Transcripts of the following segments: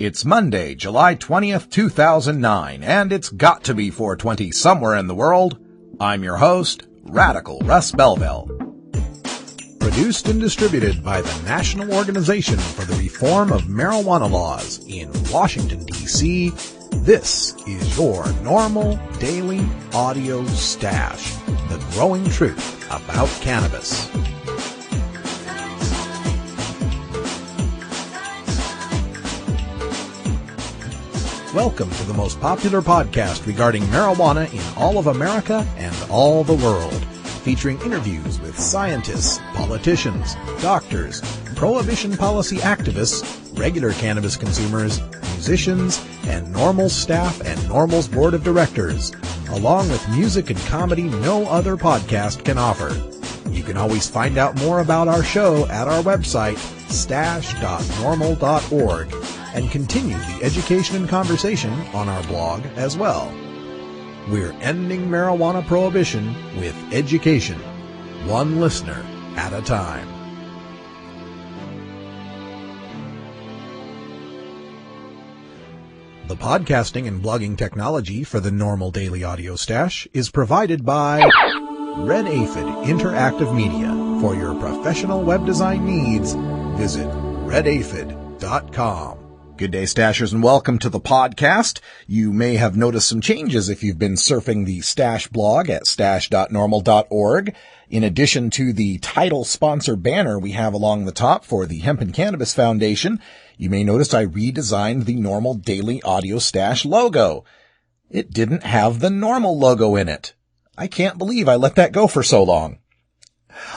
It's Monday, July 20th, 2009, and it's got to be 4:20 somewhere in the world. I'm your host, Radical Russ Belville. Produced and distributed by the National Organization for the Reform of Marijuana Laws in Washington, D.C., this is your NORML Daily Audio Stash, the growing truth about cannabis. Welcome to the most popular podcast regarding marijuana in all of America and all the world, featuring interviews with scientists, politicians, doctors, prohibition policy activists, regular cannabis consumers, musicians, and NORML staff and NORML's board of directors, along with music and comedy no other podcast can offer. You can always find out more about our show at our website, stash.normal.org, and continue the education and conversation on our blog as well. We're ending marijuana prohibition with education, one listener at a time. The podcasting and blogging technology for the NORML Daily Audio Stash is provided by Red Aphid Interactive Media. For your professional web design needs, visit redaphid.com. Good day, Stashers, and welcome to the podcast. You may have noticed some changes if you've been surfing the Stash blog at stash.normal.org. In addition to the title sponsor banner we have along the top for the Hemp and Cannabis Foundation, you may notice I redesigned the NORML Daily Audio Stash logo. It didn't have the NORML logo in it. I can't believe I let that go for so long.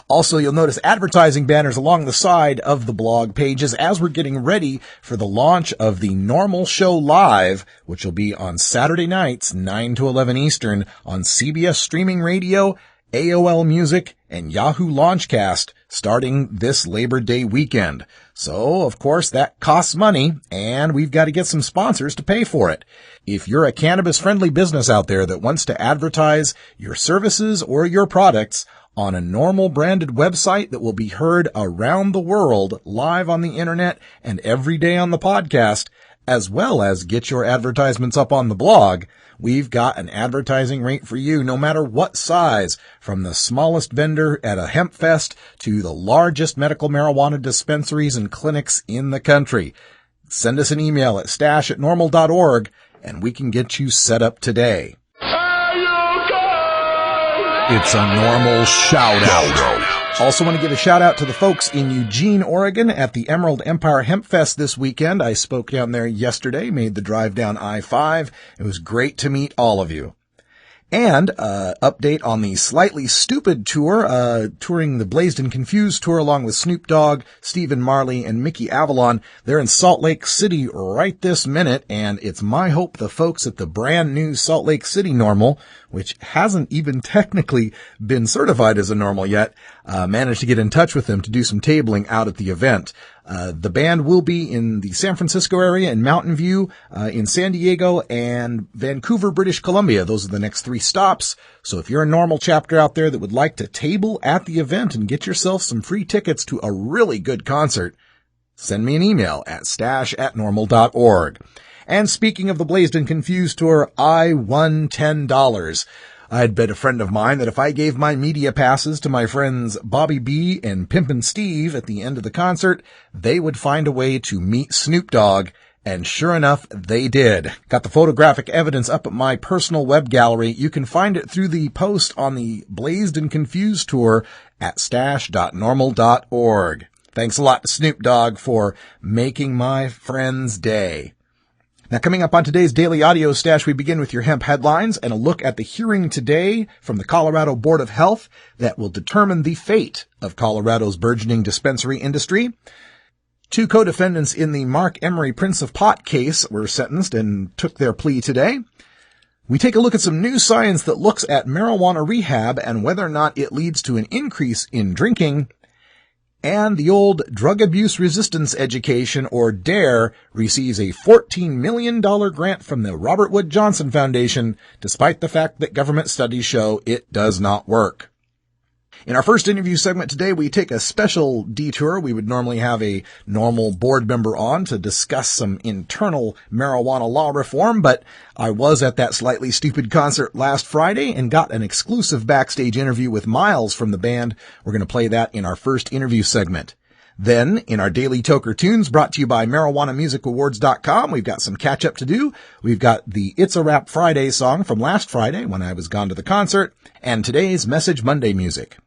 Also, you'll notice advertising banners along the side of the blog pages as we're getting ready for the launch of the NORML Show Live, which will be on Saturday nights, 9 to 11 Eastern, on CBS Streaming Radio, AOL Music, and Yahoo Launchcast, starting this Labor Day weekend. So, of course, that costs money, and we've got to get some sponsors to pay for it. If you're a cannabis-friendly business out there that wants to advertise your services or your products on a NORML branded website that will be heard around the world, live on the internet and every day on the podcast, as well as get your advertisements up on the blog, we've got an advertising rate for you no matter what size, from the smallest vendor at a hemp fest to the largest medical marijuana dispensaries and clinics in the country. Send us an email at stash@normal.org and we can get you set up today. It's a NORML shout-out. Also want to give a shout-out to the folks in Eugene, Oregon at the Emerald Empire Hemp Fest this weekend. I spoke down there yesterday, made the drive down I-5. It was great to meet all of you. And update on the Slightly Stoopid tour, touring the Blazed and Confused tour along with Snoop Dogg, Stephen Marley, and Mickey Avalon. They're in Salt Lake City right this minute, and it's my hope the folks at the brand new Salt Lake City NORML, which hasn't even technically been certified as a NORML yet, managed to get in touch with them to do some tabling out at the event. The band will be in the San Francisco area, in Mountain View, in San Diego, and Vancouver, British Columbia. Those are the next 3 stops. So if you're a NORML chapter out there that would like to table at the event and get yourself some free tickets to a really good concert, send me an email at stash@normal.org. And speaking of the Blazed and Confused tour, I won $10. I'd bet a friend of mine that if I gave my media passes to my friends Bobby B and Pimpin' Steve at the end of the concert, they would find a way to meet Snoop Dogg, and sure enough, they did. Got the photographic evidence up at my personal web gallery. You can find it through the post on the Blazed and Confused tour at stash.normal.org. Thanks a lot to Snoop Dogg for making my friend's day. Now, coming up on today's Daily Audio Stash, we begin with your hemp headlines and a look at the hearing today from the Colorado Board of Health that will determine the fate of Colorado's burgeoning dispensary industry. 2 co-defendants in the Mark Emery Prince of Pot case were sentenced and took their plea today. We take a look at some new science that looks at marijuana rehab and whether or not it leads to an increase in drinking. And the old Drug Abuse Resistance Education, or DARE, receives a $14 million grant from the Robert Wood Johnson Foundation, despite the fact that government studies show it does not work. In our first interview segment today, we take a special detour. We would normally have a NORML board member on to discuss some internal marijuana law reform, but I was at that Slightly Stoopid concert last Friday and got an exclusive backstage interview with Miles from the band. We're going to play that in our first interview segment. Then, in our daily Toker Tunes, brought to you by MarijuanaMusicAwards.com, we've got some catch-up to do. We've got the It's a Rap Friday song from last Friday when I was gone to the concert, and today's Message Monday music.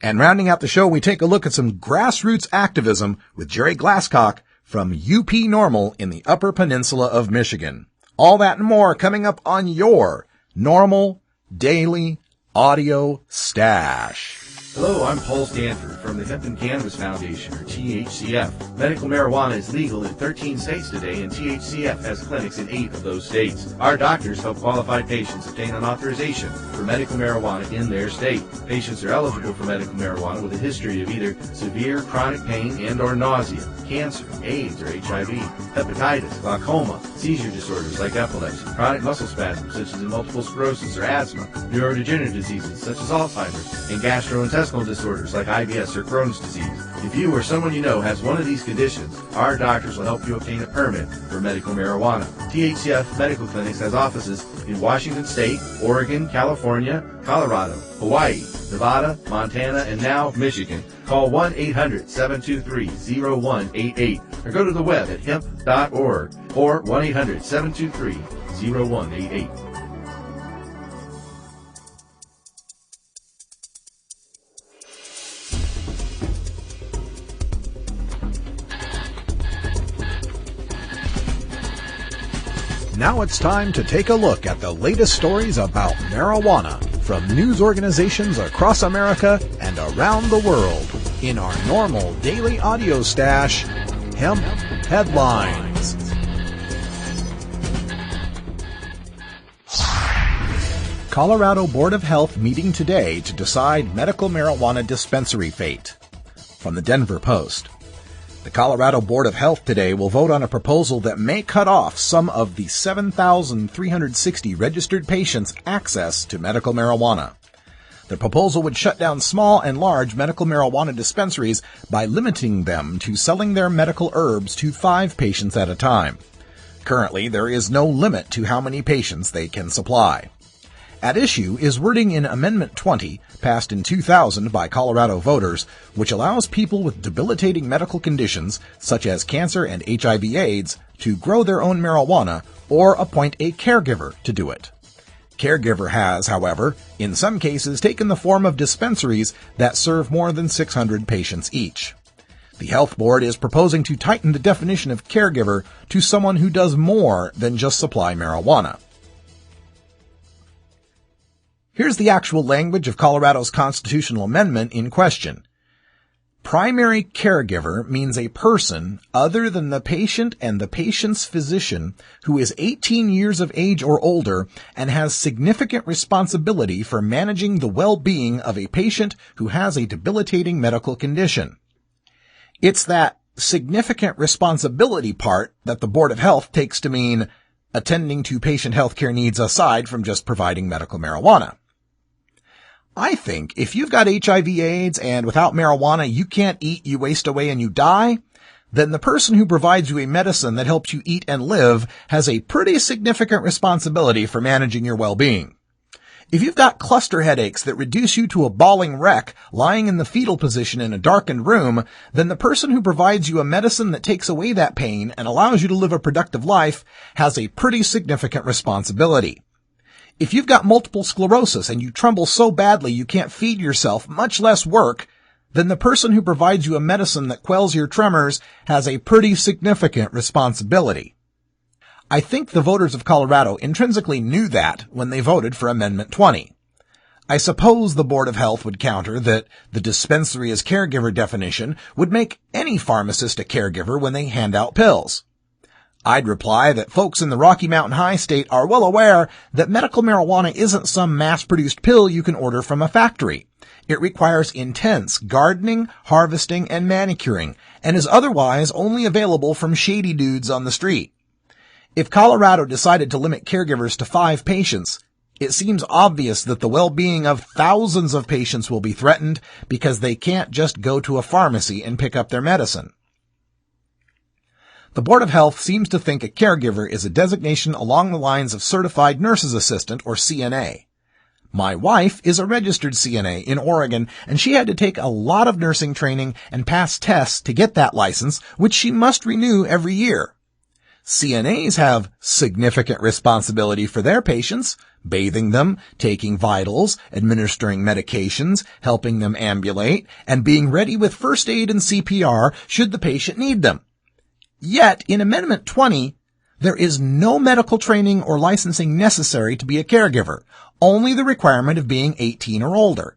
And rounding out the show, we take a look at some grassroots activism with Jerry Glascock from UP NORML in the Upper Peninsula of Michigan. All that and more coming up on your NORML Daily Audio Stash. Hello, I'm Paul Stanford from the Hemp and Cannabis Foundation, or THCF. Medical marijuana is legal in 13 states today, and THCF has clinics in 8 of those states. Our doctors help qualified patients obtain an authorization for medical marijuana in their state. Patients are eligible for medical marijuana with a history of either severe chronic pain and or nausea, cancer, AIDS or HIV, hepatitis, glaucoma, seizure disorders like epilepsy, chronic muscle spasms such as multiple sclerosis or asthma, neurodegenerative diseases such as Alzheimer's, and gastrointestinal disorders like IBS or Crohn's disease. If you or someone you know has one of these conditions, our doctors will help you obtain a permit for medical marijuana. THCF Medical Clinics has offices in Washington State, Oregon, California, Colorado, Hawaii, Nevada, Montana, and now Michigan. Call 1-800-723-0188 or go to the web at hemp.org or 1-800-723-0188. Now it's time to take a look at the latest stories about marijuana from news organizations across America and around the world in our NORML Daily Audio Stash, Hemp Headlines. Colorado Board of Health meeting today to decide medical marijuana dispensary fate. From the Denver Post. The Colorado Board of Health today will vote on a proposal that may cut off some of the 7,360 registered patients' access to medical marijuana. The proposal would shut down small and large medical marijuana dispensaries by limiting them to selling their medical herbs to 5 patients at a time. Currently, there is no limit to how many patients they can supply. At issue is wording in Amendment 20, passed in 2000 by Colorado voters, which allows people with debilitating medical conditions, such as cancer and HIV/AIDS, to grow their own marijuana or appoint a caregiver to do it. Caregiver has, however, in some cases taken the form of dispensaries that serve more than 600 patients each. The Health Board is proposing to tighten the definition of caregiver to someone who does more than just supply marijuana. Here's the actual language of Colorado's constitutional amendment in question. Primary caregiver means a person other than the patient and the patient's physician who is 18 years of age or older and has significant responsibility for managing the well-being of a patient who has a debilitating medical condition. It's that significant responsibility part that the Board of Health takes to mean attending to patient health care needs aside from just providing medical marijuana. I think if you've got HIV/AIDS and without marijuana you can't eat, you waste away, and you die, then the person who provides you a medicine that helps you eat and live has a pretty significant responsibility for managing your well-being. If you've got cluster headaches that reduce you to a bawling wreck lying in the fetal position in a darkened room, then the person who provides you a medicine that takes away that pain and allows you to live a productive life has a pretty significant responsibility. If you've got multiple sclerosis and you tremble so badly you can't feed yourself, much less work, then the person who provides you a medicine that quells your tremors has a pretty significant responsibility. I think the voters of Colorado intrinsically knew that when they voted for Amendment 20. I suppose the Board of Health would counter that the dispensary as caregiver definition would make any pharmacist a caregiver when they hand out pills. I'd reply that folks in the Rocky Mountain High state are well aware that medical marijuana isn't some mass-produced pill you can order from a factory. It requires intense gardening, harvesting, and manicuring, and is otherwise only available from shady dudes on the street. If Colorado decided to limit caregivers to 5 patients, It seems obvious that the well-being of thousands of patients will be threatened because they can't just go to a pharmacy and pick up their medicine. The Board of Health seems to think a caregiver is a designation along the lines of Certified Nurse's Assistant, or CNA. My wife is a registered CNA in Oregon, and she had to take a lot of nursing training and pass tests to get that license, which she must renew every year. CNAs have significant responsibility for their patients, bathing them, taking vitals, administering medications, helping them ambulate, and being ready with first aid and CPR should the patient need them. Yet, in Amendment 20, there is no medical training or licensing necessary to be a caregiver, only the requirement of being 18 or older.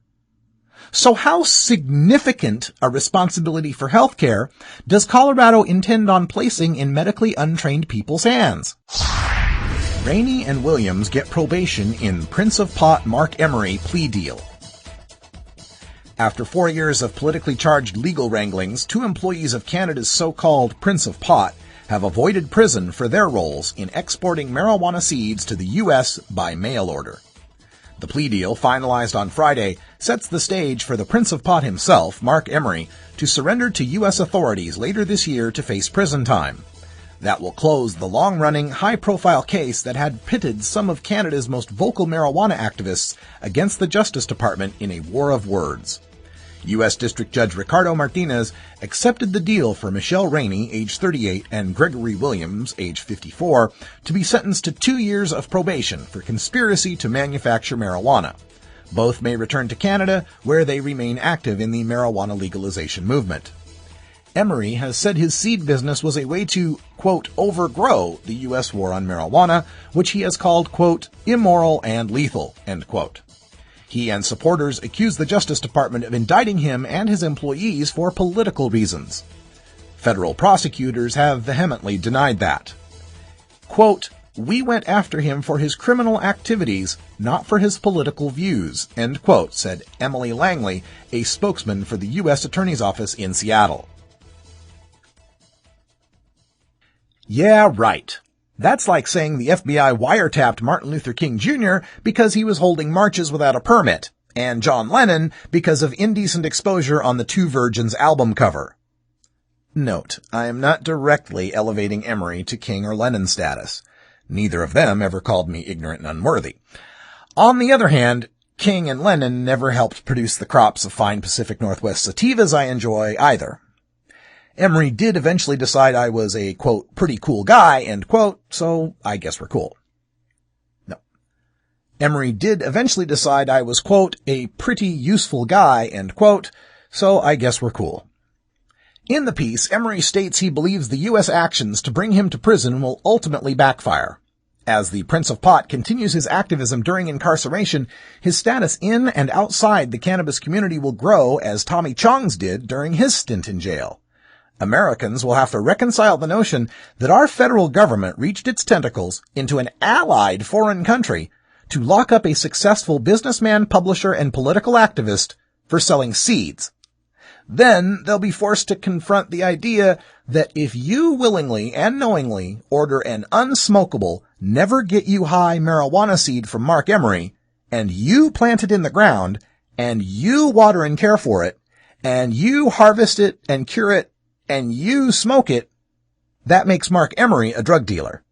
So how significant a responsibility for healthcare does Colorado intend on placing in medically untrained people's hands? Rainey and Williams get probation in Prince of Pot Mark Emery plea deal. After 4 years of politically charged legal wranglings, 2 employees of Canada's so-called Prince of Pot have avoided prison for their roles in exporting marijuana seeds to the U.S. by mail order. The plea deal, finalized on Friday, sets the stage for the Prince of Pot himself, Mark Emery, to surrender to U.S. authorities later this year to face prison time. That will close the long-running, high-profile case that had pitted some of Canada's most vocal marijuana activists against the Justice Department in a war of words. U.S. District Judge Ricardo Martinez accepted the deal for Michelle Rainey, age 38, and Gregory Williams, age 54, to be sentenced to 2 years of probation for conspiracy to manufacture marijuana. Both may return to Canada, where they remain active in the marijuana legalization movement. Emery has said his seed business was a way to, quote, overgrow the U.S. war on marijuana, which he has called, quote, immoral and lethal, end quote. He and supporters accuse the Justice Department of indicting him and his employees for political reasons. Federal prosecutors have vehemently denied that. Quote, we went after him for his criminal activities, not for his political views, end quote, said Emily Langley, a spokesman for the U.S. Attorney's Office in Seattle. Yeah, right. That's like saying the FBI wiretapped Martin Luther King Jr. because he was holding marches without a permit, and John Lennon because of indecent exposure on the Two Virgins album cover. Note, I am not directly elevating Emery to King or Lennon status. Neither of them ever called me ignorant and unworthy. On the other hand, King and Lennon never helped produce the crops of fine Pacific Northwest sativas I enjoy either. Emery did eventually decide I was a, quote, pretty cool guy, end quote, so I guess we're cool. No. Emery did eventually decide I was, quote, a pretty useful guy, end quote, so I guess we're cool. In the piece, Emery states he believes the U.S. actions to bring him to prison will ultimately backfire. As the Prince of Pot continues his activism during incarceration, his status in and outside the cannabis community will grow as Tommy Chong's did during his stint in jail. Americans will have to reconcile the notion that our federal government reached its tentacles into an allied foreign country to lock up a successful businessman, publisher, and political activist for selling seeds. Then they'll be forced to confront the idea that if you willingly and knowingly order an unsmokable, never-get-you-high marijuana seed from Mark Emery, and you plant it in the ground, and you water and care for it, and you harvest it and cure it, and you smoke it, that makes Mark Emery a drug dealer.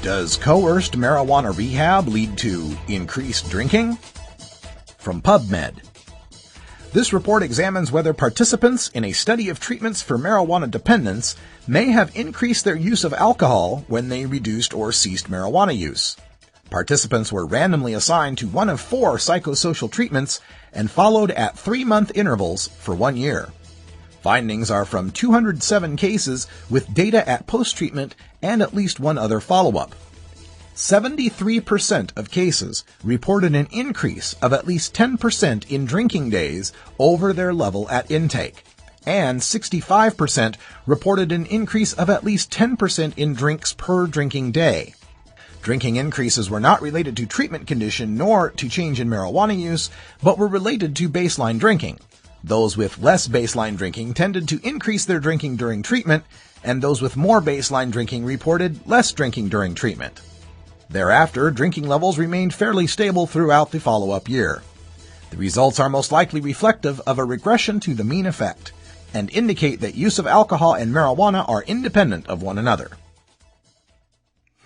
Does coerced marijuana rehab lead to increased drinking? From PubMed. This report examines whether participants in a study of treatments for marijuana dependence may have increased their use of alcohol when they reduced or ceased marijuana use. Participants were randomly assigned to one of 4 psychosocial treatments and followed at 3-month intervals for 1 year. Findings are from 207 cases with data at post-treatment and at least one other follow-up. 73% of cases reported an increase of at least 10% in drinking days over their level at intake, and 65% reported an increase of at least 10% in drinks per drinking day. Drinking increases were not related to treatment condition nor to change in marijuana use, but were related to baseline drinking. Those with less baseline drinking tended to increase their drinking during treatment, and those with more baseline drinking reported less drinking during treatment. Thereafter, drinking levels remained fairly stable throughout the follow-up year. The results are most likely reflective of a regression to the mean effect, and indicate that use of alcohol and marijuana are independent of one another.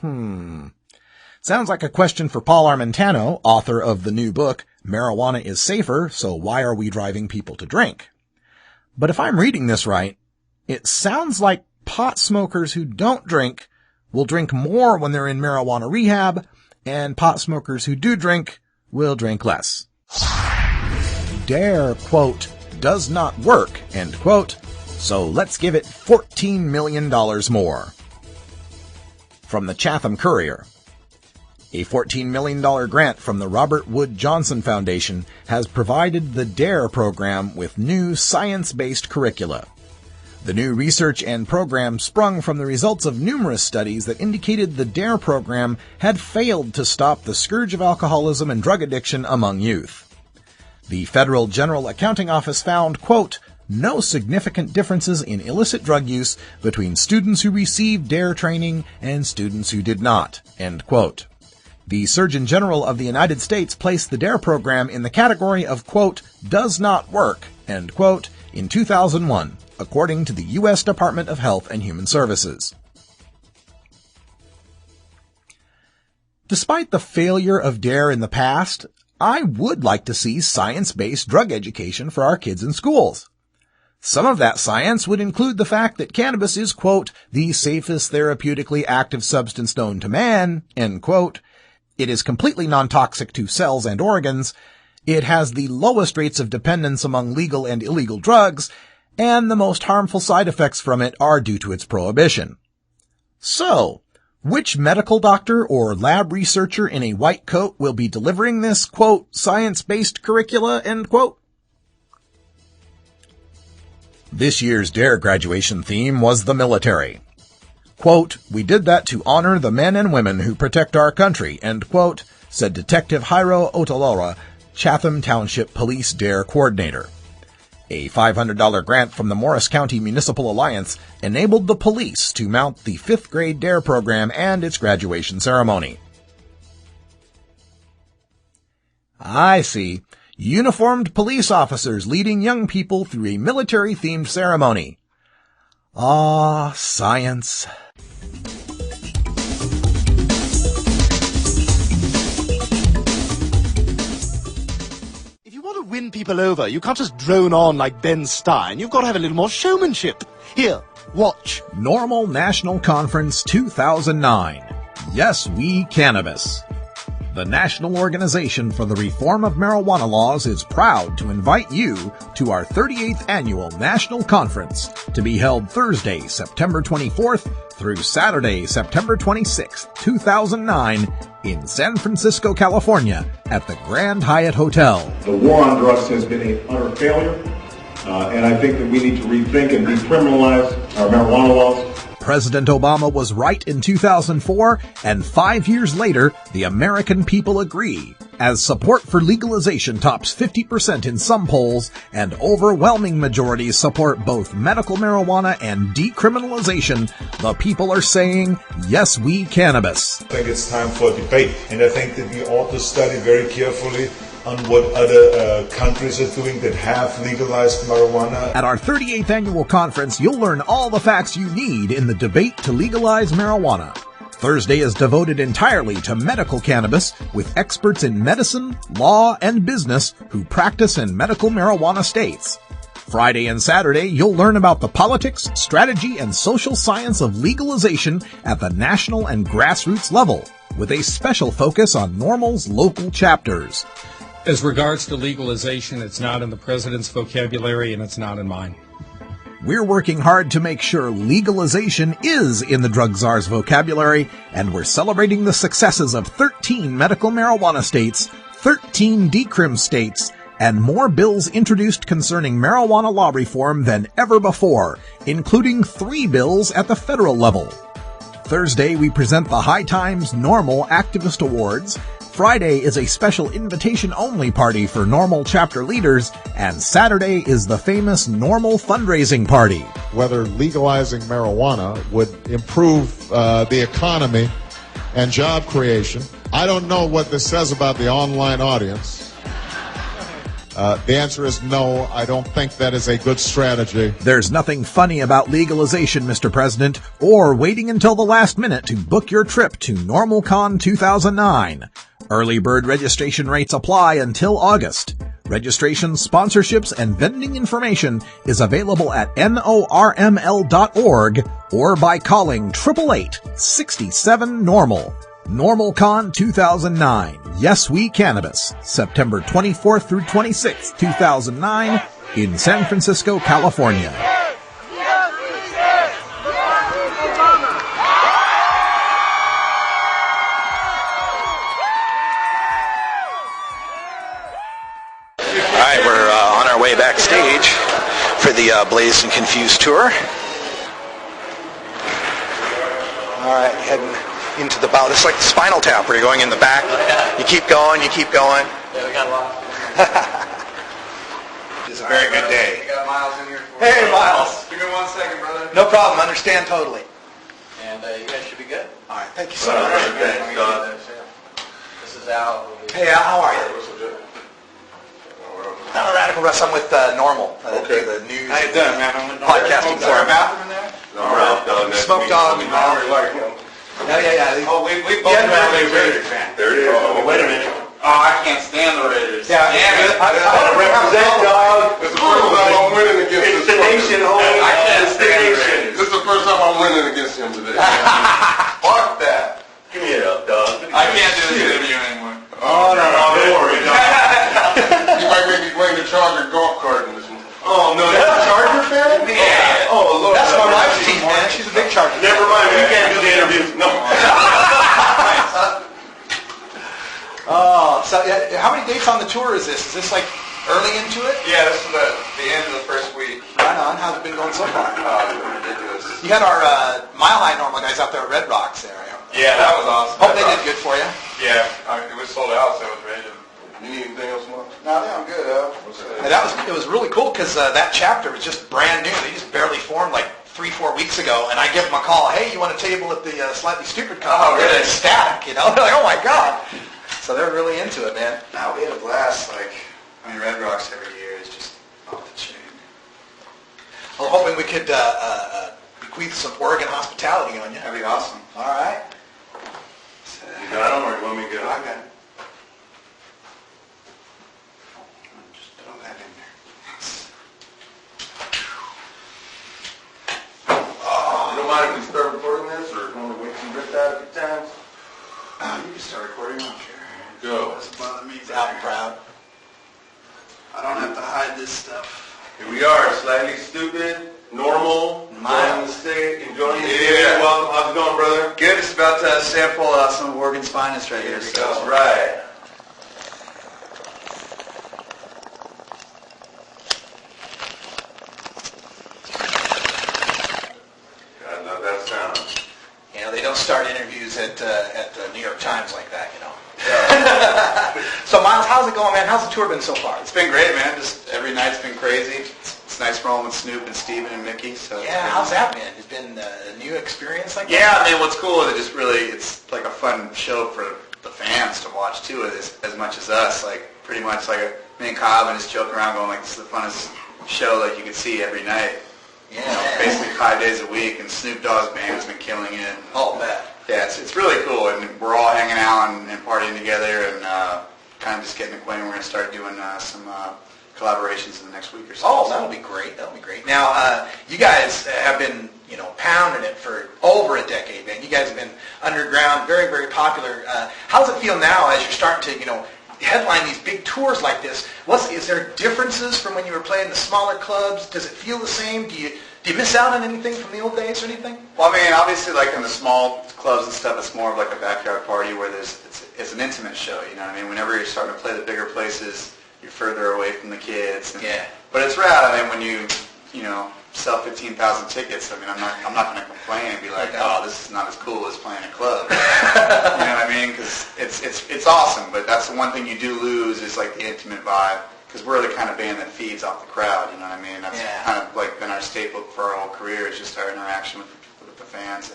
Sounds like a question for Paul Armentano, author of the new book, Marijuana is Safer, So Why Are We Driving People to Drink? But if I'm reading this right, it sounds like pot smokers who don't drink will drink more when they're in marijuana rehab, and pot smokers who do drink will drink less. DARE, quote, does not work, end quote, so let's give it $14 million more. From the Chatham Courier. A $14 million grant from the Robert Wood Johnson Foundation has provided the DARE program with new science-based curricula. The new research and program sprung from the results of numerous studies that indicated the DARE program had failed to stop the scourge of alcoholism and drug addiction among youth. The Federal General Accounting Office found, quote, no significant differences in illicit drug use between students who received DARE training and students who did not, end quote. The Surgeon General of the United States placed the DARE program in the category of, quote, does not work, end quote, in 2001, according to the U.S. Department of Health and Human Services. Despite the failure of DARE in the past, I would like to see science-based drug education for our kids in schools. Some of that science would include the fact that cannabis is, quote, the safest therapeutically active substance known to man, end quote. It is completely non-toxic to cells and organs. It has the lowest rates of dependence among legal and illegal drugs, and the most harmful side effects from it are due to its prohibition. So, which medical doctor or lab researcher in a white coat will be delivering this, quote, science-based curricula, end quote? This year's DARE graduation theme was the military. Quote, we did that to honor the men and women who protect our country, end quote, said Detective Jairo Otalora, Chatham Township Police DARE Coordinator. A $500 grant from the Morris County Municipal Alliance enabled the police to mount the 5th grade DARE program and its graduation ceremony. I see. Uniformed police officers leading young people through a military-themed ceremony. Ah, science. Win people over. You can't just drone on like Ben Stein. You've got to have a little more showmanship. Here, watch. NORML National Conference 2009. Yes, We Cannabis. The National Organization for the Reform of Marijuana Laws is proud to invite you to our 38th Annual National Conference to be held Thursday, September 24th through Saturday, September 26th, 2009 in San Francisco, California at the Grand Hyatt Hotel. The war on drugs has been an utter failure, and I think that we need to rethink and decriminalize our marijuana laws. President Obama was right in 2004, and 5 years later, the American people agree, as support for legalization tops 50% in some polls, and overwhelming majorities support both medical marijuana and decriminalization. The people are saying, yes, we cannabis. I think it's time for a debate, and I think that we ought to study very carefully on what other countries are doing that have legalized marijuana. At our 38th annual conference, you'll learn all the facts you need in the debate to legalize marijuana. Thursday is devoted entirely to medical cannabis with experts in medicine, law, and business who practice in medical marijuana states. Friday and Saturday, you'll learn about the politics, strategy, and social science of legalization at the national and grassroots level, with a special focus on NORML's local chapters. As regards to legalization, it's not in the president's vocabulary and it's not in mine. We're working hard to make sure legalization is in the drug czar's vocabulary, and we're celebrating the successes of 13 medical marijuana states, 13 decrim states, and more bills introduced concerning marijuana law reform than ever before, including 3 bills at the federal level. Thursday, we present the High Times NORML Activist Awards. Friday is a special invitation-only party for NORML chapter leaders, and Saturday is the famous NORML fundraising party. Whether legalizing marijuana would improve the economy and job creation. I don't know what this says about the online audience. The answer is no. I don't think that is a good strategy. There's nothing funny about legalization, Mr. President, or waiting until the last minute to book your trip to NORMLCon 2009. Early bird registration rates apply until August. Registration, sponsorships, and vending information is available at NORML.org or by calling 888-67-NORML. NORMLCon 2009. Yes, We Cannabis. September 24th through 26th, 2009 in San Francisco, California. All right, we're on our way backstage for the Blazed and Confused tour. All right, heading into the bow. This is like the Spinal Tap where you're going in the back. You keep going, you keep going. Yeah, we got a lot. It's a very good day. We got Miles in here. Hey, Miles. Give me 1 second, brother. No problem. Understand totally. And you guys should be good. All right. Thank you so much. Thanks, Don. This is Al. Hey, Al. How are you? I'm a Radical Russ. I'm with NORML. The news. How you doing, man? Podcasting Is there a forum. bathroom in there? Smoke Dog. Yeah. Oh, we both know they're Raiders fans. There it is. Oh, wait a minute. Oh, I can't stand the Raiders. Yeah. Damn it. I Represent, dog. This is the first time I'm winning against It's the nation, homie. I can't stand the Raiders. This is the first time I'm winning against him today. Fuck that. Give me it up, dog. I can't do this interview anymore. Oh, no, don't worry, dog. You might make me bring the Charger golf cart in this one. Oh, no, you're a Charger fan? Yeah. Oh, Lord. That's my wife's team, man. She's a big Charger. Never mind, you can't do the interviews. No. Oh, so how many dates on the tour is this? Is this like early into it? Yeah, this is the end of the first week. Right on. How's it been going so far? Oh, it's been ridiculous. You had our Mile High NORML guys out there at Red Rocks there. Yeah, that was awesome. Hope they did good for you. Yeah, it was sold out, so it was ready to... You need anything else, Mark? No, I'm good, And it was really cool because that chapter was just brand new. They just barely formed like 3-4 weeks ago, and I give them a call. Hey, you want a table at the Slightly Stoopid conference? Oh, really? They're ecstatic, you know? They're like, oh my god. So they're really into it, man. No, we had a blast. Red Rocks every year is just off the chain. We're hoping we could bequeath some Oregon hospitality on you. That'd be awesome. All right. You got them, or you want me to get I them? got it. Just throw that in there. You don't mind if we start recording this, or want to wait till you rip that a few times? You can start recording, I don't care. Go. Doesn't bother me. Out and proud. I don't have to hide this stuff. Here we are, Slightly Stoopid, NORML, Miles. enjoying the day. Welcome. How's it going, brother? Good, just about to sample some of Oregon's finest right here. So. That's right. God, love that sound. You know, they don't start interviews at the New York Times like that, you know. So, Miles, how's it going, man? How's the tour been so far? It's been great, man. Just every night's been crazy. It's nice rolling with Snoop and Steven and Mickey. So Yeah, how's that been? It's been a new experience like Yeah, that? I mean, what's cool is it's like a fun show for the fans to watch too, as much as us. Like pretty much me and Kyle and just joke around going like, this is the funnest show that you could see every night. Yeah. You know, basically 5 days a week, and Snoop Dogg's band's been killing it. Oh, bet. Yeah, it's really cool, and we're all hanging out and partying together, and kind of just getting acquainted. We're going to start doing some collaborations in the next week or so. Oh, that'll be great. That'll be great. Now, you guys have been, pounding it for over a decade, man. You guys have been underground, very, very popular. How does it feel now as you're starting to, headline these big tours like this? Is there differences from when you were playing the smaller clubs? Does it feel the same? Do you miss out on anything from the old days or anything? Well, I mean, obviously, like in the small clubs and stuff, it's more of like a backyard party where it's an intimate show. You know what I mean? Whenever you're starting to play the bigger places, you're further away from the kids. Yeah. But it's rad. I mean, when you sell 15,000 tickets, I mean, I'm not going to complain and be like, oh, this is not as cool as playing a club. You know what I mean? Because it's awesome. But that's the one thing you do lose is like the intimate vibe. Because we're the kind of band that feeds off the crowd, you know what I mean? That's kind of like been our staple for our whole career, is just our interaction with the fans.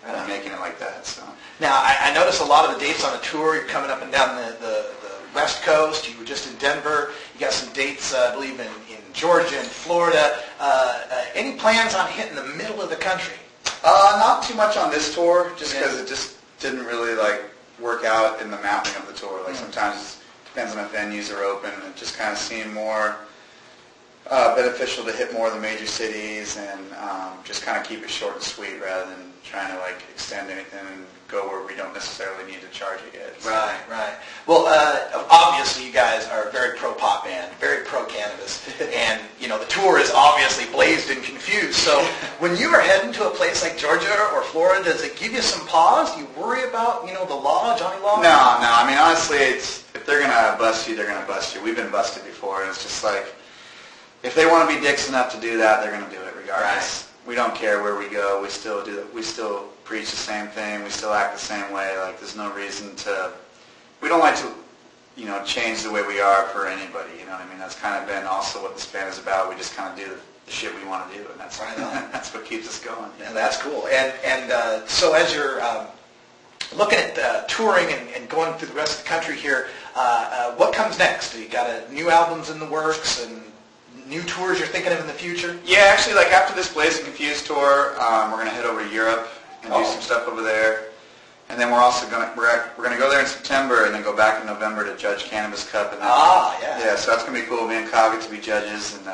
and making it like that. So now I notice a lot of the dates on the tour. You're coming up and down the West Coast. You were just in Denver. You got some dates, I believe, in Georgia and Florida. Any plans on hitting the middle of the country? Not too much on this tour, just because it just didn't really work out in the mapping of the tour. Sometimes it depends on if venues are open, and it just kind of seemed more beneficial to hit more of the major cities and just kind of keep it short and sweet rather than trying to extend anything and go where we don't necessarily need to charge it yet. So. Right. Well, obviously you guys are a very pro-pop band, very pro-cannabis, and the tour is obviously blazed and confused. So when you are heading to a place like Georgia or Florida, does it give you some pause? Do you worry about the law, Johnny Law? No. I mean, honestly, if they're gonna bust you, they're gonna bust you. We've been busted before, and it's just if they want to be dicks enough to do that, they're gonna do it regardless. Right. We don't care where we go. We still do that. We still preach the same thing. We still act the same way. There's no reason to. We don't like to, change the way we are for anybody. You know what I mean? That's kind of been also what this band is about. We just kind of do the shit we want to do, and that's that's what keeps us going. Yeah, that's cool. And so as you're looking at touring and going through the rest of the country here, what comes next? You got new albums in the works and new tours you're thinking of in the future? Yeah, actually, after this Blaze and Confused tour, we're going to head over to Europe and do some stuff over there. And then we're also going to go there in September and then go back in November to judge Cannabis Cup. And then, yeah, so that's going to be cool. Me and Kyle get to be judges, and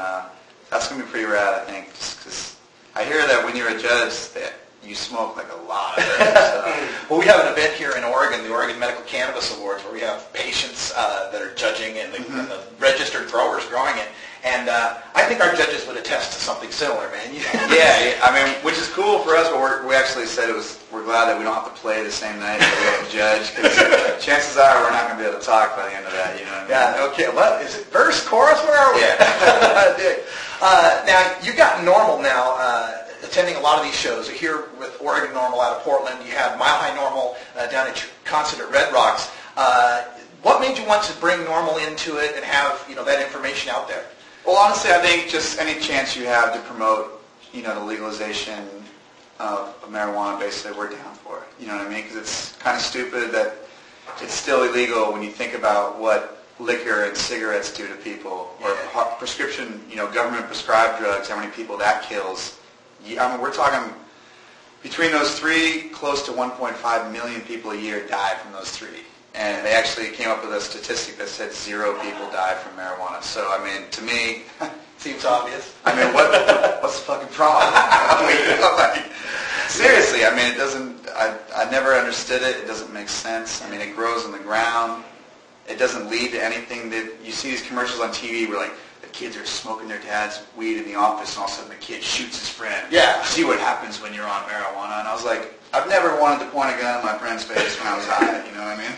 that's going to be pretty rad, I think, just because I hear that when you're a judge that you smoke a lot of it. So. Well, we have an event here in Oregon, the Oregon Medical Cannabis Awards, where we have patients that are judging and the registered growers growing it. And I think our judges would attest to something similar, man. Yeah, I mean, which is cool for us, but we actually said we're glad that we don't have to play the same night that we have to judge, because chances are we're not going to be able to talk by the end of that, you know what I mean? Yeah, okay. Well, is it verse, chorus? Where are we? Yeah. Now, you've got NORML now attending a lot of these shows. You're here with Oregon NORML out of Portland. You had Mile High NORML down at your concert at Red Rocks. What made you want to bring NORML into it and have that information out there? Well, honestly, I think just any chance you have to promote, the legalization of marijuana, basically, we're down for it. You know what I mean? Because it's kind of stupid that it's still illegal when you think about what liquor and cigarettes do to people, or prescription, government prescribed drugs, how many people that kills. I mean, we're talking between those three, close to 1.5 million people a year die from those three. And they actually came up with a statistic that said 0 people die from marijuana. So, I mean, to me, seems obvious. I mean, what's the fucking problem? Seriously, I mean, it doesn't, I never understood it. It doesn't make sense. I mean, it grows on the ground. It doesn't lead to anything. That you see these commercials on TV where, the kids are smoking their dad's weed in the office, and all of a sudden the kid shoots his friend. Yeah. See what happens when you're on marijuana. And I was like, I've never wanted to point a gun at my friend's face when I was high, you know what I mean?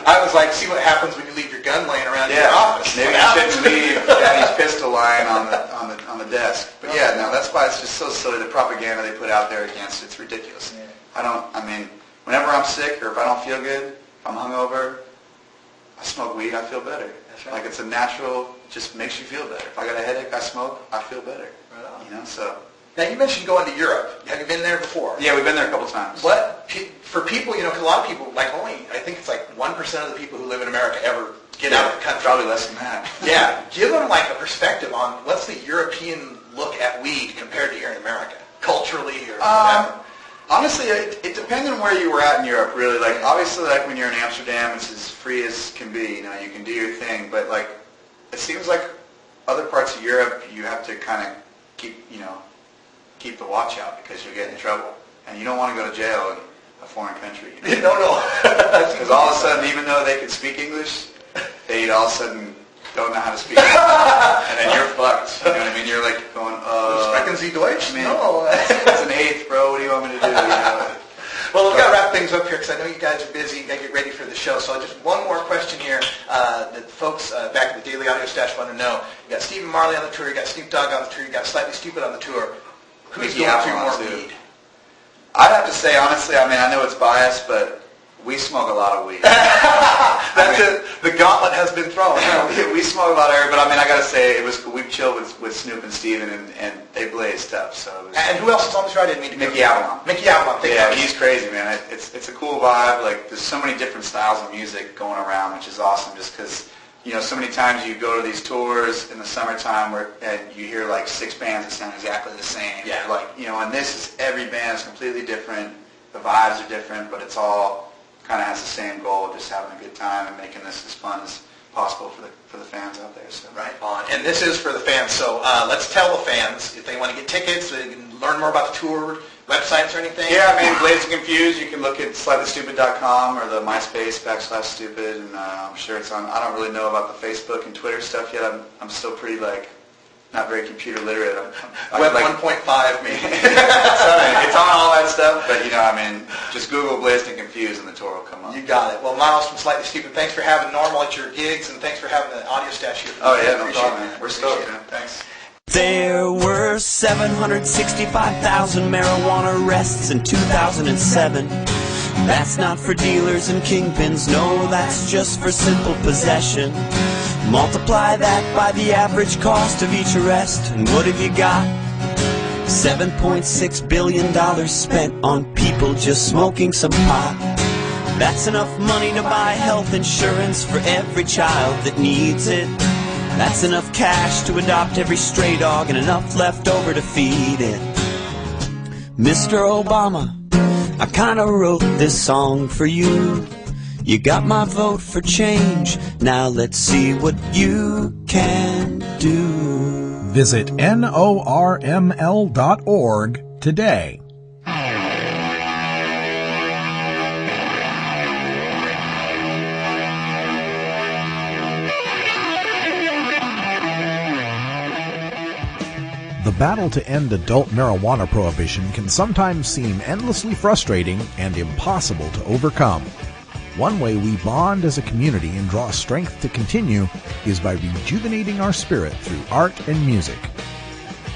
I was like, see what happens when you leave your gun laying around in your office. Maybe you shouldn't leave Daddy's pistol lying on the desk. But yeah, no, that's why it's just so silly, the propaganda they put out there against it's ridiculous. Yeah. Whenever I'm sick or if I don't feel good, if I'm hungover, I smoke weed, I feel better. That's right. It's a natural, just makes you feel better. If I got a headache, I smoke, I feel better. Right on. So. Now, you mentioned going to Europe. Have you been there before? Yeah, we've been there a couple times. What, for people, because a lot of people, I think it's 1% of the people who live in America ever get out of the country. Probably less than that. Yeah. Give them, a perspective on what's the European look at weed compared to here in America, culturally or whatever. Honestly, it depends on where you were at in Europe, really. Obviously, when you're in Amsterdam, it's as free as can be. You can do your thing. But, it seems like other parts of Europe, you have to kind of keep the watch out because you'll get in trouble. And you don't want to go to jail in a foreign country. No. Because all of a sudden, even though they can speak English, they all of a sudden don't know how to speak English. And then you're fucked. You know what I mean? You're going, Sprechen Sie Deutsch? No. It's an eighth, bro. What do you want me to do? Well, we've got to wrap things up here because I know you guys are busy. You got to get ready for the show. So just one more question here that folks back at the Daily Audio Stash want to know. You got Stephen Marley on the tour. You got Snoop Dogg on the tour. You got Slightly Stoopid on the tour. Who's going through more weed? I'd have to say, honestly, I know it's biased, but We smoke a lot of weed. The gauntlet has been thrown. We smoke a lot of herb, but I mean, I gotta say, we've chilled with Snoop and Steven, and they blazed up. So. And who else is on the show? I didn't mean to. Mickey Avalon. Mickey Avalon. Yeah, he's crazy, man. It's a cool vibe. Like, there's so many different styles of music going around, which is awesome. Just because, you know, so many times you go to these tours in the summertime and you hear like 6 bands that sound exactly the same. Yeah. Like, you know, and this is every band is completely different. The vibes are different, but it's all kind of has the same goal of just having a good time and making this as fun as possible for the fans out there. So. Right on. And this is for the fans. So let's tell the fans if they want to get tickets, they can learn more about the tour, websites or anything. Yeah, I mean, Blazed and Confused, you can look at slightlystoopid.com or the MySpace /Stupid, and I'm sure it's on. I don't really know about the Facebook and Twitter stuff yet. I'm still pretty, like, not very computer literate. Web 1.5 maybe. It's on all that stuff, but, you know, I mean, just Google Blazed and Confused and the tour will come up. You got it. Well, Miles from Slightly Stoopid, thanks for having Normal at your gigs, and thanks for having the audio stash here. Oh, yeah, no problem, man. We're stoked, man. Thanks. There were 765,000 marijuana arrests in 2007. That's not for dealers and kingpins, no, that's just for simple possession. Multiply that by the average cost of each arrest, and what have you got? $7.6 billion spent on people just smoking some pot. That's enough money to buy health insurance for every child that needs it. That's enough cash to adopt every stray dog and enough left over to feed it. Mr. Obama, I kinda wrote this song for you. You got my vote for change. Now let's see what you can do. Visit NORML.org today. The battle to end adult marijuana prohibition can sometimes seem endlessly frustrating and impossible to overcome. One way we bond as a community and draw strength to continue is by rejuvenating our spirit through art and music.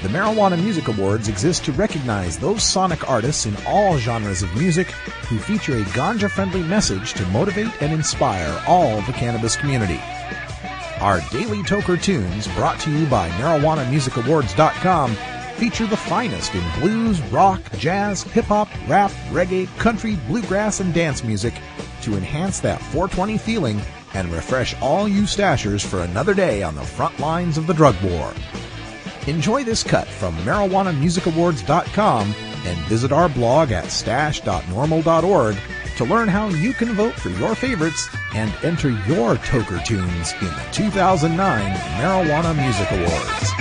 The Marijuana Music Awards exist to recognize those sonic artists in all genres of music who feature a ganja-friendly message to motivate and inspire all the cannabis community. Our daily Toker Tunes, brought to you by MarijuanaMusicAwards.com, feature the finest in blues, rock, jazz, hip-hop, rap, reggae, country, bluegrass, and dance music to enhance that 420 feeling and refresh all you stashers for another day on the front lines of the drug war. Enjoy this cut from MarijuanaMusicAwards.com and visit our blog at stash.normal.org to learn how you can vote for your favorites and enter your Toker Tunes in the 2009 Marijuana Music Awards.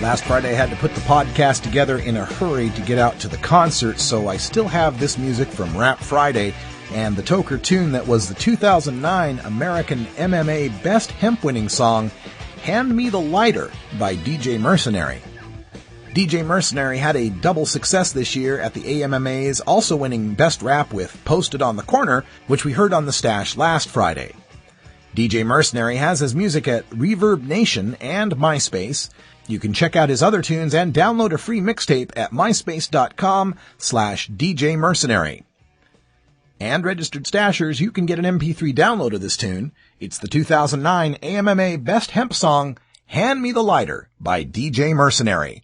Last Friday I had to put the podcast together in a hurry to get out to the concert, so I still have this music from Rap Friday and the Toker tune that was the 2009 American MMA Best Hemp Winning song, Hand Me the Lighter by DJ Mercenary. DJ Mercenary had a double success this year at the AMMAs, also winning Best Rap with Posted on the Corner, which we heard on the stash last Friday. DJ Mercenary has his music at Reverb Nation and MySpace. You can check out his other tunes and download a free mixtape at myspace.com/DJ Mercenary. And registered stashers, you can get an MP3 download of this tune. It's the 2009 AMMA Best Hemp song, Hand Me the Lighter by DJ Mercenary.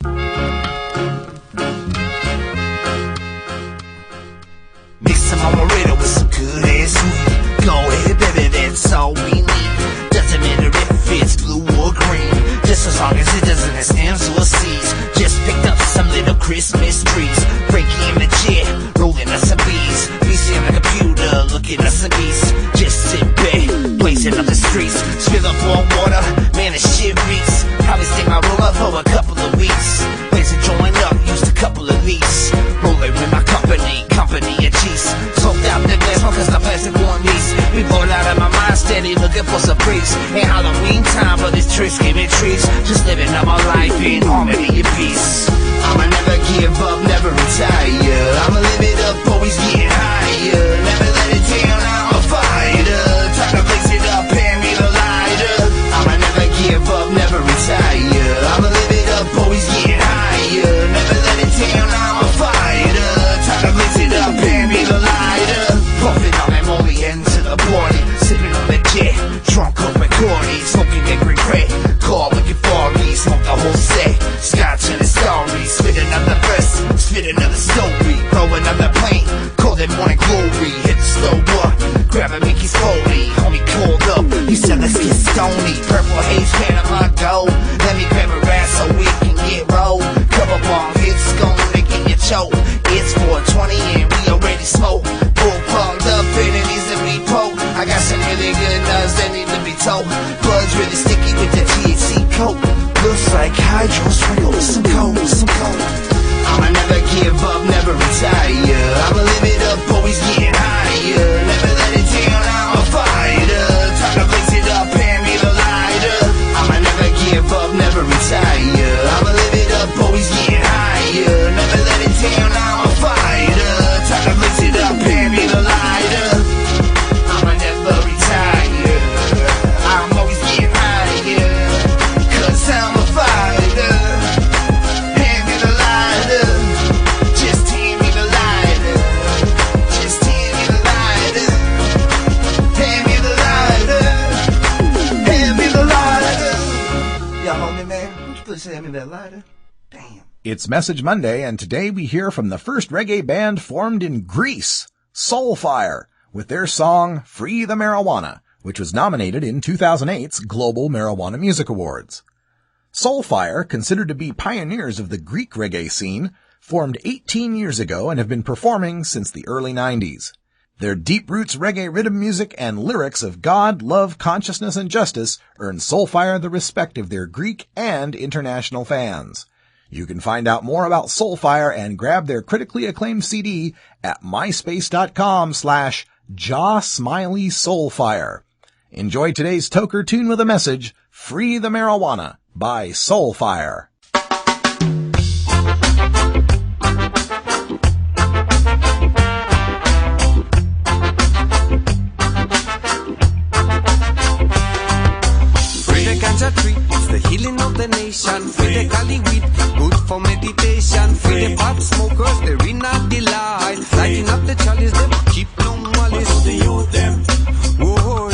Mix some margarita with some good ass sweet. Go ahead, baby, that's all we need. Doesn't matter if it's blue or green, just as long as it doesn't have stems or seeds. Just picked up some little Christmas trees. Frankie in the jet, rolling us some bees. PC on the computer, looking at some beats. Just sit back, blazing up the streets. Spill up warm water, man, this shit beats. Probably stay my roll up for a couple of weeks. Blazing join up, used a couple of leaves. Rolling with my company of cheese. Smoked out the glass, cause the plastic one lease. We bored out of my mind, steady looking for some freaks. Ain't Halloween time, but this tricks give me treats. Just living up my life in harmony and peace. I'ma never give up, never retire. I'ma live it up, always getting higher. Never let it down, I'm a fighter. Time to blaze it up, hand me the lighter. I'ma never give up, never retire. I'ma live it up, always getting higher. Never Looks like hydro, sprinkle with some cold, I'ma never give up, never retire. I'ma live it up, always getting higher. Never let it down, I'm a fighter. Time to blaze it up, hand me the lighter. I'ma never give up, never retire. I'ma live it up, always getting higher. Never let it down, I'm a fighter. Time to blaze it up, hand me the lighter. I'ma never retire. I'm always getting higher, 'cause I'm a fighter. Hand me the lighter. Just hand me the lighter. Just hand me the lighter. Hand me the lighter. Hand me the lighter. Yeah, homie, man. Would you please hand me that lighter? Damn. It's Message Monday, and today we hear from the first reggae band formed in Greece, Soulfire, with their song Free the Marijuana, which was nominated in 2008's Global Marijuana Music Awards. Soulfire, considered to be pioneers of the Greek reggae scene, formed 18 years ago and have been performing since the early 90s. Their deep roots reggae rhythm music and lyrics of God, love, consciousness, and justice earned Soulfire the respect of their Greek and international fans. You can find out more about Soulfire and grab their critically acclaimed CD at myspace.com/JawSmileySoulfire. Enjoy today's Toker tune with a message, Free the Marijuana by Soulfire. Free the ganja tree, it's the healing of the nation. Free the Cali weed, good for meditation. Free the pot smokers, they're in a delight. Lighting up the chalice, they keep no malice. The youth them, whoa,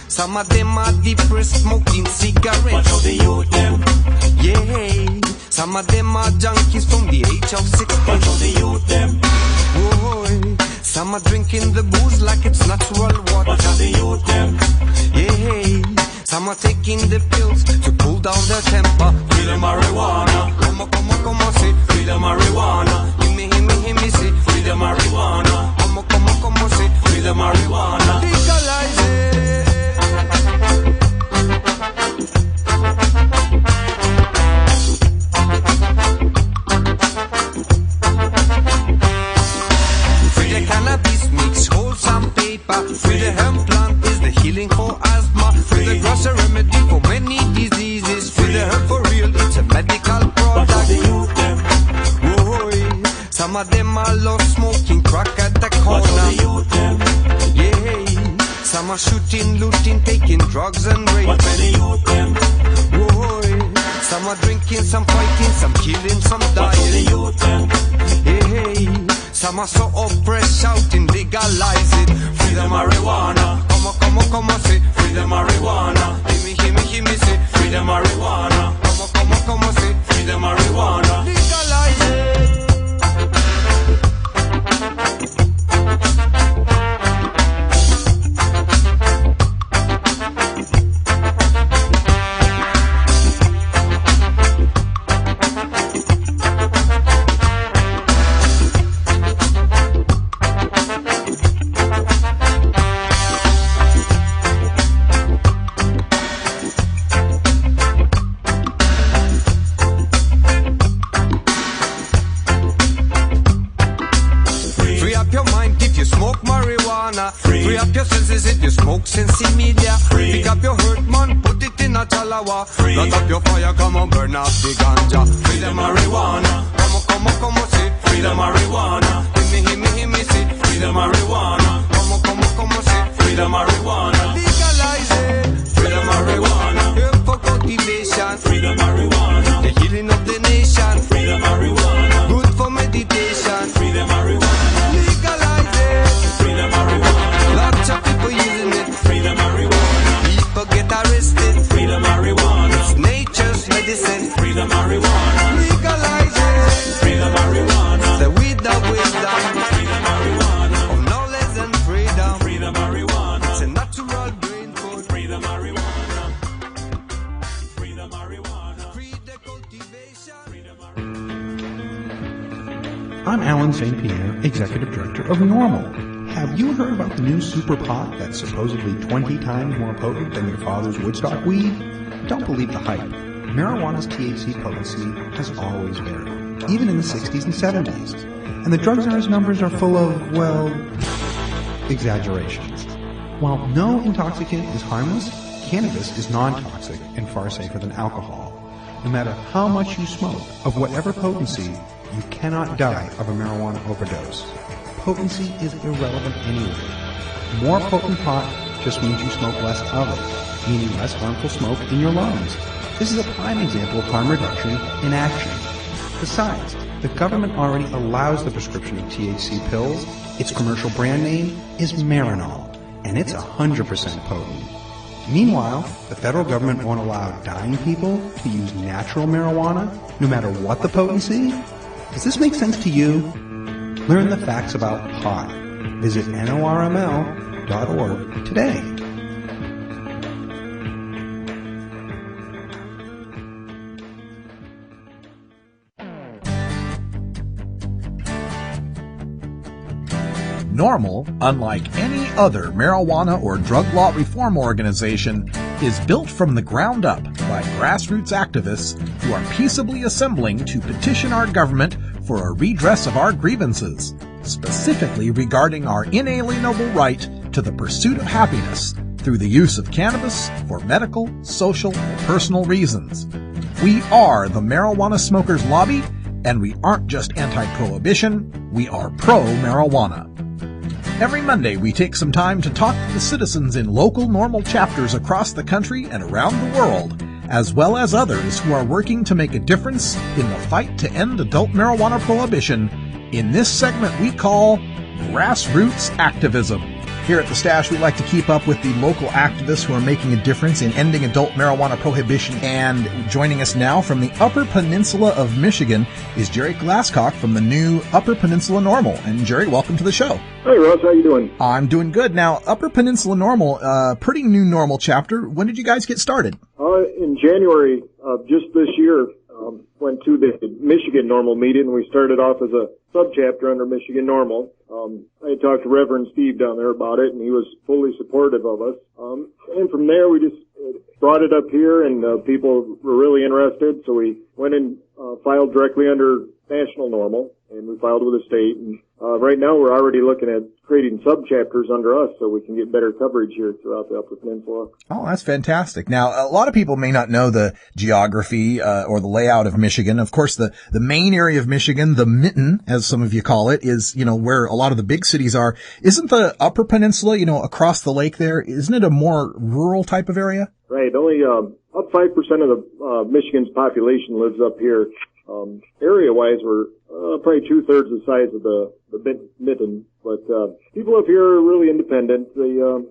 some of them are depressed, smoking cigarettes. Watch out the youth them, yeah. Some of them are junkies from the age of 16. Watch out the youth them, whoa. Some are drinking the booze like it's natural water. Watch out the youth them, yeah. Some are taking the pills to cool down their temper. Free the marijuana. Come on, say, free the marijuana. Hear me, say, free the marijuana. Come on, say, free the marijuana. Legalize it. Free the cannabis, mix wholesome paper. Free the hemp plant is the healing for asthma. Free the grass a remedy for many diseases. Free the herb for real, it's a medical product. Whoa, some of them are lost smoking crack at the corner. Yeah, some are shooting, looting, taking drugs and raping. Whoa, some are drinking, some fighting, some killing, some dying. Yeah, some are so oppressed, shouting, legalize it. Free the marijuana. Come on, say, free the marijuana. Hear me, say, free the marijuana. Come on, say, free the marijuana. Legalize it. Free up your senses if you smoke sensi media. Pick up your hurt man, put it in a chalawa. Light up your fire, come on, burn up the ganja. Free the marijuana. Come on, say, free the marijuana. Hear me, say, free the marijuana. Come on, say, free the marijuana. Legalize it. Free the marijuana. Help for cultivation. Free the marijuana. The healing of the nation. Free the marijuana. Good for meditation. Free the marijuana. Legalize it. Free the marijuana. Lots of people using it. Free the marijuana. People get arrested. Free the marijuana. It's nature's medicine. Free the marijuana. Legalize it. Free the marijuana. The weed of wisdom. Free the marijuana. Of knowledge and freedom. Free the marijuana. It's a natural brain food. Free the marijuana. Free the marijuana. Free the cultivation. Free the marijuana. I'm Alan St. Pierre, Executive Director of NORML. Have you heard about the new super pot that's supposedly 20 times more potent than your father's Woodstock weed? Don't believe the hype. marijuana's THC potency has always varied, even in the 60s and 70s. And the drug czar's numbers are full of, well, exaggerations. While no intoxicant is harmless, cannabis is non-toxic and far safer than alcohol. No matter how much you smoke, of whatever potency, you cannot die of a marijuana overdose. Potency is irrelevant anyway. More potent pot just means you smoke less of it, meaning less harmful smoke in your lungs. This is a prime example of harm reduction in action. Besides, the government already allows the prescription of THC pills. Its commercial brand name is Marinol, and it's 100% potent. Meanwhile, the federal government won't allow dying people to use natural marijuana, no matter what the potency. Does this make sense to you? Learn the facts about pot. Visit NORML.org today. NORML, unlike any other marijuana or drug law reform organization, is built from the ground up by grassroots activists who are peaceably assembling to petition our government for a redress of our grievances, specifically regarding our inalienable right to the pursuit of happiness through the use of cannabis for medical, social, or personal reasons. We are the Marijuana Smokers Lobby, and we aren't just anti-prohibition, we are pro-marijuana. Every Monday, we take some time to talk to the citizens in local NORML chapters across the country and around the world, as well as others who are working to make a difference in the fight to end adult marijuana prohibition in this segment we call Grassroots Activism. Here at the Stash, we like to keep up with the local activists who are making a difference in ending adult marijuana prohibition. And joining us now from the Upper Peninsula of Michigan is Jerry Glascock from the new Upper Peninsula NORML. And Jerry, welcome to the show. Hey, Russ, how you doing? I'm doing good. Now, Upper Peninsula NORML, pretty new NORML chapter. When did you guys get started? In January of just this year, went to the Michigan NORML meeting. We started off as a subchapter under Michigan NORML. I talked to Reverend Steve down there about it, and he was fully supportive of us. And from there, we just brought it up here, and people were really interested, so we went and filed directly under National NORML, and we filed with the state. And right now, we're already looking at creating subchapters under us so we can get better coverage here throughout the Upper Peninsula. Oh, that's fantastic. Now, a lot of people may not know the geography or the layout of Michigan. Of course, the main area of Michigan, the mitten, as some of you call it, is, where a lot of the big cities are. Isn't the Upper Peninsula, across the lake there, isn't it a more rural type of area? Right. Only up 5% of the Michigan's population lives up here. Area-wise, we're probably two-thirds the size of the mitten. But people up here are really independent. They, a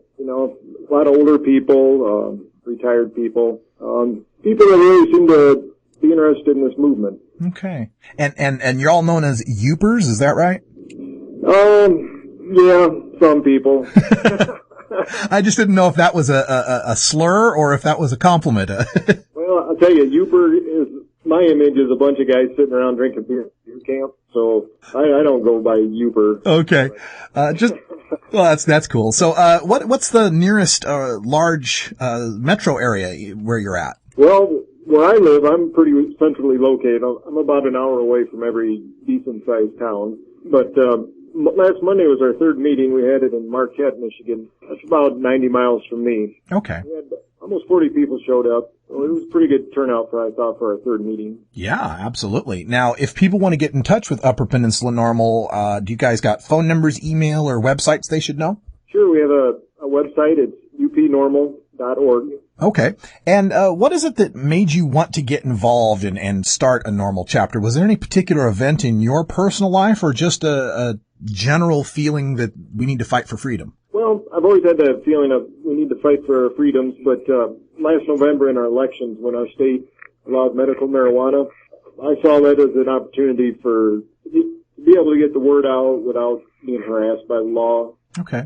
lot of older people, retired people, people that really seem to be interested in this movement. Okay. And you're all known as Yoopers, is that right? Yeah, some people. I just didn't know if that was a slur or if that was a compliment. Well, I'll tell you, Yooper is, my image is a bunch of guys sitting around drinking beer at beer camp, so I don't go by Yooper. Okay. Well, that's cool. So, what's the nearest, large, metro area where you're at? Well, where I live, I'm pretty centrally located. I'm about an hour away from every decent-sized town. But last Monday was our third meeting. We had it in Marquette, Michigan. That's about 90 miles from me. Okay. We had almost 40 people showed up. So it was a pretty good turnout for our third meeting. Yeah, absolutely. Now, if people want to get in touch with Upper Peninsula NORML, do you guys got phone numbers, email, or websites they should know? Sure. We have a website. It's upnormal.org. Okay. And what is it that made you want to get involved and start a NORML chapter? Was there any particular event in your personal life or just a general feeling that we need to fight for freedom? Well, I've always had that feeling of we need to fight for our freedoms, but last November in our elections, when our state allowed medical marijuana, I saw that as an opportunity to be able to get the word out without being harassed by the law. Okay.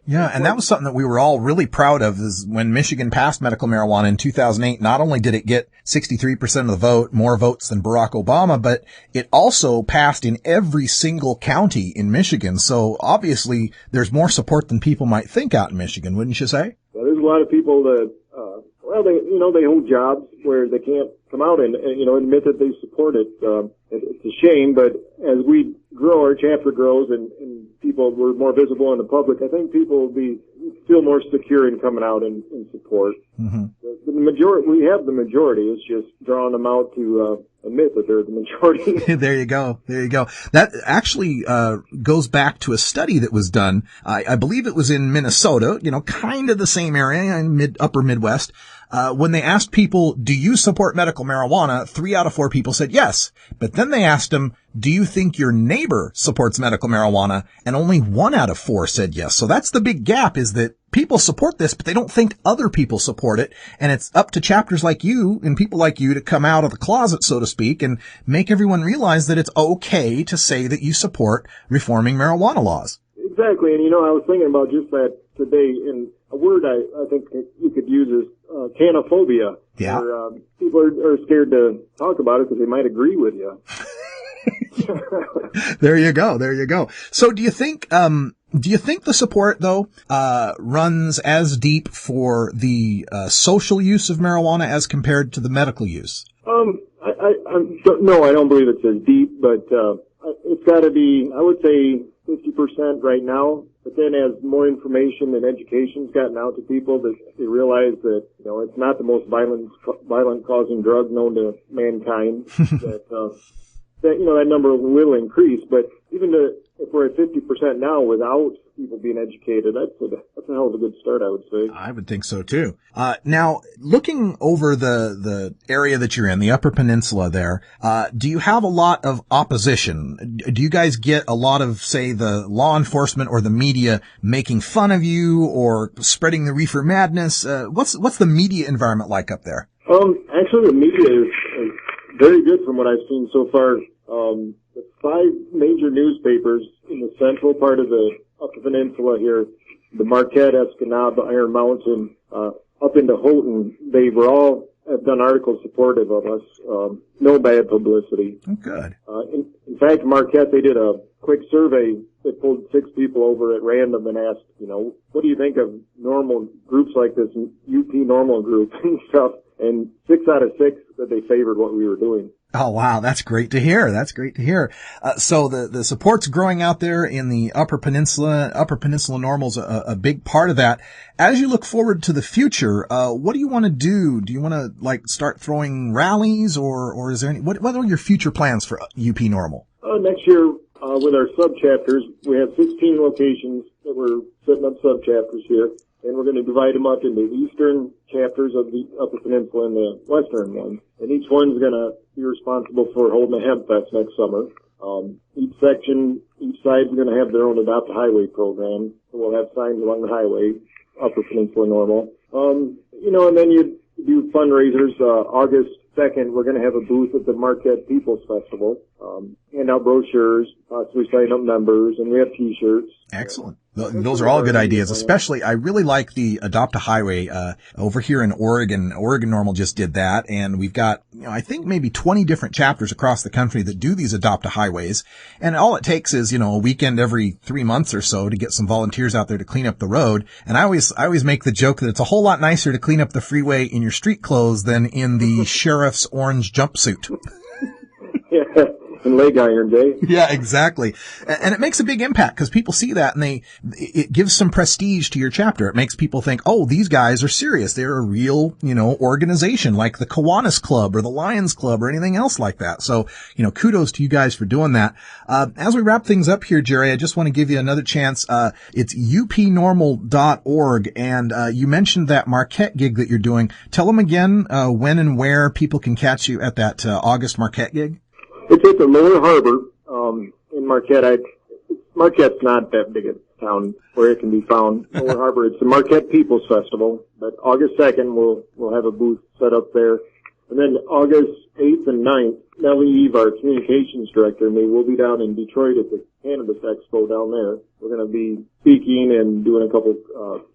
Yeah, and that was something that we were all really proud of is when Michigan passed medical marijuana in 2008, not only did it get 63% of the vote, more votes than Barack Obama, but it also passed in every single county in Michigan. So obviously there's more support than people might think out in Michigan, wouldn't you say? Well, there's a lot of people that, Well, they hold jobs where they can't come out and admit that they support it. It's a shame, but as we grow, our chapter grows, and we're more visible in the public, I think people will feel more secure in coming out and support. Mm-hmm. The majority, we have the majority. It's just drawing them out to admit that they're the majority. There you go. That actually goes back to a study that was done. I believe it was in Minnesota, kind of the same area in upper Midwest. When they asked people, do you support medical marijuana? 3 out of 4 people said yes. But then they asked them, do you think your neighbor supports medical marijuana? And only 1 out of 4 said yes. So that's the big gap, is that people support this, but they don't think other people support it. And it's up to chapters like you and people like you to come out of the closet, so to speak, and make everyone realize that it's okay to say that you support reforming marijuana laws. Exactly. And, I was thinking about just that today, and a word I think you could use is canophobia. Yeah. Where people are scared to talk about it because they might agree with you. There you go. So do you think the support, though, runs as deep for the social use of marijuana as compared to the medical use? No, I don't believe it's as deep, but it's got to be, I would say, 50% right now. But then as more information and education's gotten out to people, that they realize that, it's not the most violent causing drug known to mankind, that number will increase. But even if we're at 50% now without people being educated, that's a hell of a good start, I would say. I would think so too. Now, looking over the area that you're in, the Upper Peninsula there, do you have a lot of opposition? Do you guys get a lot of, say, the law enforcement or the media making fun of you or spreading the reefer madness? What's the media environment like up there? Actually, the media is very good from what I've seen so far. The 5 major newspapers in the central part of the Upper Peninsula here, the Marquette, Escanaba, Iron Mountain, up into Houghton, they have done articles supportive of us. No bad publicity. Oh, good. In fact, Marquette, they did a quick survey. They pulled 6 people over at random and asked, what do you think of normal groups like this, UP normal group and stuff? And 6 out of 6 said they favored what we were doing. Oh, wow. That's great to hear. So the support's growing out there in the Upper Peninsula. Upper Peninsula NORML's a big part of that. As you look forward to the future, what do you want to do? Do you want to start throwing rallies or is there what are your future plans for UP NORML? Next year, with our sub-chapters, we have 16 locations that we're setting up sub-chapters here. And we're going to divide them up into eastern chapters of the Upper Peninsula and the western one. And each one's going to be responsible for holding a hemp fest next summer. Each side's going to have their own Adopt a Highway program. So we'll have signs along the highway, Upper Peninsula NORML. And then you do fundraisers. August 2nd, we're going to have a booth at the Marquette People's Festival. Hand out brochures, possibly sign up members, and we have T-shirts. Excellent. Those are all good ideas. Especially, I really like the Adopt a Highway, over here in Oregon. Oregon NORML just did that. And we've got, I think maybe 20 different chapters across the country that do these Adopt a Highways. And all it takes is, a weekend every 3 months or so to get some volunteers out there to clean up the road. And I always make the joke that it's a whole lot nicer to clean up the freeway in your street clothes than in the sheriff's orange jumpsuit. Yeah. And leg iron day. Yeah, exactly. And it makes a big impact because people see that and it gives some prestige to your chapter. It makes people think, oh, these guys are serious. They're a real, organization like the Kiwanis Club or the Lions Club or anything else like that. So, kudos to you guys for doing that. As we wrap things up here, Jerry, I just want to give you another chance. It's upnormal.org. And, you mentioned that Marquette gig that you're doing. Tell them again, when and where people can catch you at that, August Marquette gig. It's at the Lower Harbor, in Marquette. Marquette's not that big a town where it can be found. Lower Harbor, it's the Marquette People's Festival. But August 2nd, we'll have a booth set up there. And then August 8th and 9th, Nellie Eve, our communications director, and me will be down in Detroit at the Cannabis Expo down there. We're going to be speaking and doing a couple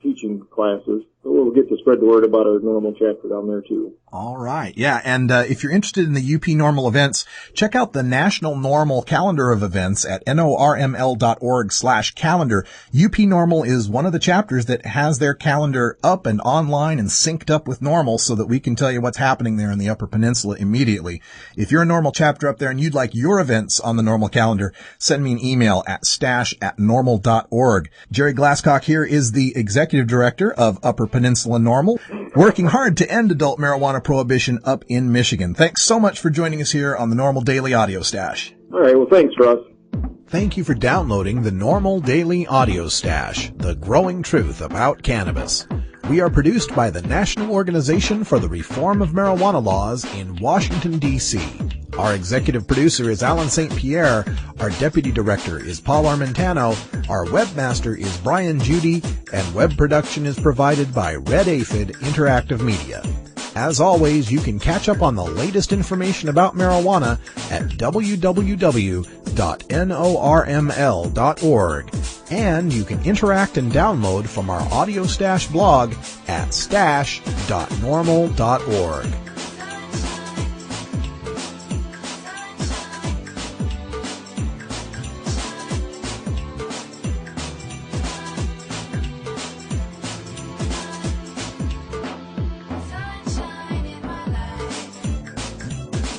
teaching classes. So we'll get to spread the word about our NORML chapter down there too. All right. Yeah. And if you're interested in the UP NORML events, check out the National NORML calendar of events at norml.org/calendar. UP NORML is one of the chapters that has their calendar up and online and synced up with NORML so that we can tell you what's happening there in the Upper Peninsula immediately. If you're a NORML chapter up there and you'd like your events on the NORML calendar, send me an email at stash@norml.org. Jerry Glascock here is the executive director of Upper Peninsula NORML, working hard to end adult marijuana prohibition up in Michigan. Thanks so much for joining us here on the NORML Daily Audio Stash. All right. Well, thanks, Russ. Thank you for downloading the NORML Daily Audio Stash, the growing truth about cannabis. We are produced by the National Organization for the Reform of Marijuana Laws in Washington, D.C. Our executive producer is Alan St. Pierre. Our deputy director is Paul Armentano. Our webmaster is Brian Judy. And web production is provided by Red Aphid Interactive Media. As always, you can catch up on the latest information about marijuana at www.norml.org. And you can interact and download from our Audio Stash blog at stash.norml.org.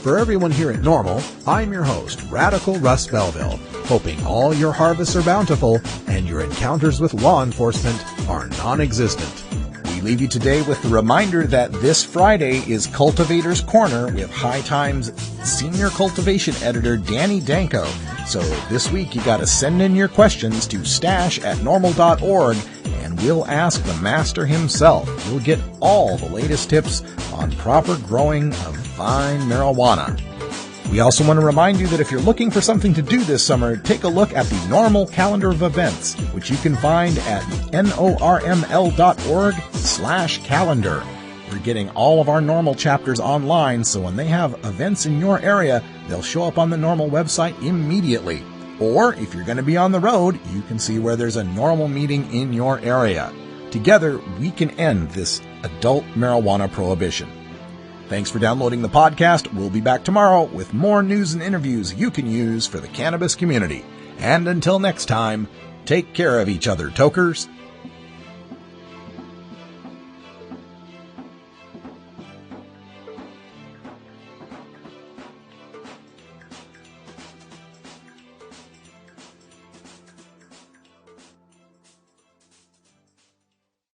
For everyone here at NORML, I'm your host, Radical Russ Belville, hoping all your harvests are bountiful and your encounters with law enforcement are non-existent. We leave you today with the reminder that this Friday is Cultivator's Corner with High Times Senior Cultivation Editor Danny Danko. So this week you gotta send in your questions to stash@norml.org and we'll ask the master himself. You'll get all the latest tips on proper growing of fine marijuana. We also want to remind you that if you're looking for something to do this summer, take a look at the NORML calendar of events, which you can find at norml.org/calendar. We're getting all of our NORML chapters online, so when they have events in your area, they'll show up on the NORML website immediately. Or if you're going to be on the road, you can see where there's a NORML meeting in your area. Together, we can end this adult marijuana prohibition. Thanks for downloading the podcast. We'll be back tomorrow with more news and interviews you can use for the cannabis community. And until next time, take care of each other, tokers.